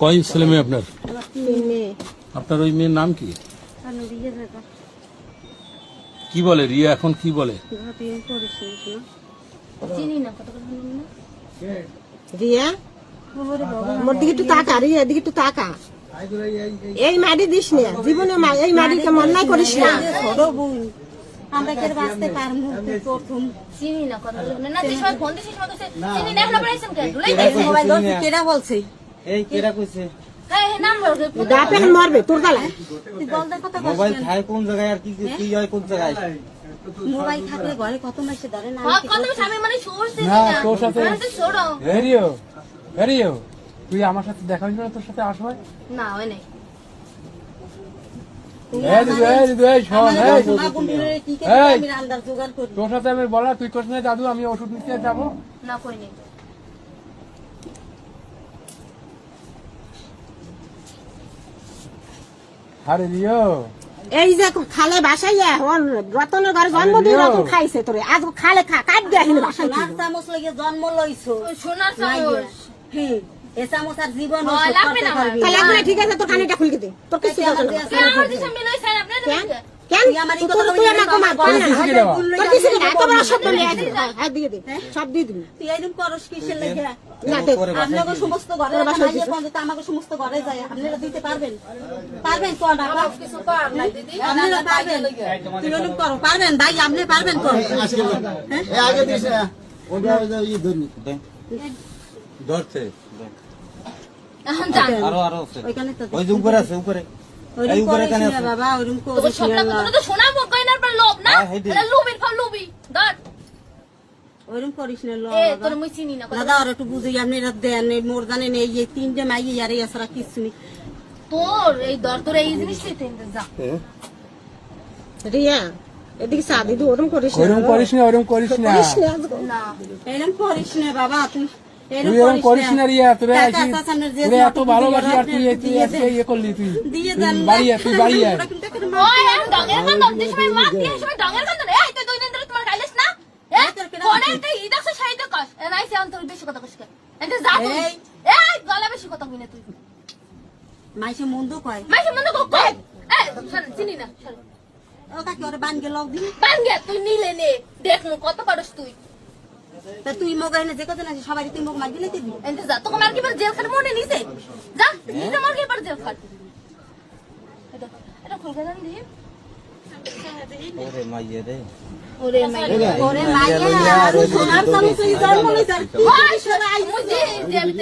কয় ছেলে মেয়ে আপনার? মেয়ে। আপনার ওই মেয়ের নাম কি? কি বলে রিয়া এখন কি বলে? রিয়া মোর দিকে একটু তাকা, রিয়া এদিকে একটু তাকা। এই মাটি দিস না জীবনে, এই মাটিকে অন্যায় করিস না। ছোট বোন আমরা কে বাঁচতে পারবো প্রথম চিনি না কথা বলবেন না, যে সময় ফোন দিছিস সময় কইছে চিনি না, এখন আপনারা কেন দুলাই দিছেন মোবাইল ধরতে কেডা বলছে? এই কেডা কইছে? হ্যাঁ নাম বলবে গাপ এখন মরবে তোর গালায়। তুই বল দে কথা। মোবাইল থাকে কোন জায়গায় আর কি কি হয় কোন জায়গায়? মোবাইল থাকলে ঘরে কত মাসে ধরে না। হ্যাঁ কত আমি মানে সোর্স দিই না না তোর সাথে ছোড়ো হেরিও তুই আমার সাথে দেখা হইল না, তোর সাথে আসবে না হয় নাই। তোর সাথে আমি বলা তুই কোশ না দাদু আমি ওষুধ নিতে যাবো না কই নাই। আরে রিও এই যে খালে বাসাইয়া রতনের ঘরে জন্মদিন রতন খাইছে তোরে, আজ খালে খা কাট দিয়া হিনে বাসাই চামচ লাগিয়ে জন্ম লইছো। সোনার চামচ এ চামচ আর জীবন লাগবে না আমার। লাগবে না, ঠিক আছে তোর কানেটা খুলকে দে, তোর কিছু দরকার নেই। কে আমার দিশা মিলাই স্যার আপনি কেন তুই আমাকে মার পার না, তোর কিছু না এত বড় শব্দ নিয়ে আয় দিয়ে দে, সব দিয়ে দিবি। তুই এইরকম করস কিসের লাগি? না দেখ আপনাকে সমস্ত ঘরে মাইয়ে কোন তো আমাকে সমস্ত ঘরে যায়, আপনারা দিতে পারবেন? পারবেন কোন টাকা কিছু কর না দিদি। আপনারা পারবেন? তুই এরকম করো পারবেন ভাই, আপনি পারবেন কোন? এই আগে দিছ না ওটা ই ধরনি ধরছে এখন যান আরো আরো আছে ওইখানে তো ওই যে উপরে আছে উপরে এই ওইরকম উপরে করিস কানে না আছে বাবা, ওইরকম তো করিস সব না। না তো সোনা কইনার পর লোভ না, হ্যাঁ, হেডি। এটা লুবির ফল লুবি ধর। ওইরকম করিস না লো এ তোর মুই চিনি না কথা। দাদা আর একটু বুঝি আপনি দেন, মোর জানেন এই তিনটে মাইয়ে আর এই আসরা কিছু নেই। তোর এই দর তোর এই জিনিসটাই তো যা। রিয়া এদিকে চা দিদি, ওরকম করিস না, ওইরকম করিস না, ওইরকম করিস না, করিস না, না এরকম করিস না বাবা, তুই তুই এরকম করিস না রিয়া, তোরা টাকা চাচানের যে তোরা এত ভালোবাসি আর তুই তুই আজকে ইয়ে করলি, তুই দিয়ে তুই দেন বাড়ি আয়, তুই বাড়ি আয়। ওই আমি ডঙ্গের কান্দন যে সময় মা দিয়ে সময় ডঙ্গের কান্দন এই তুই দুই দিন ধরে তোমার গাইলিস না এ কোনে তুই ইদাস সাইড কস এ নাই সে অন্তর বেশি কথা কস কে এটা যা তুই এই। এই গলা বেশি কথা কইনা তুই মাইসে মন্দ কয় মাইছে মনে কো কই এ শুন চিনি না শুন ও কাকি ওরে বান গে লগ দিবি। বাঙ্গে তুই নিলে নে দেখ মু কত পারস তুই তা তুই মগাইনে যে কথা না সবাই তুই মগ মার দিলে দিবি। এন্তে যা তোকে মার কি বার জেল খাট মনে নিছে যা নিতে মার কি বার জেল খাট এটা এটা খুলকে জান দি ওরে মাইয়ে রে ওরে মাই ওরে মাইয়া আর সোনার চামচ জন্ম লইছে। ওই শোনা আই মুজি যে আমি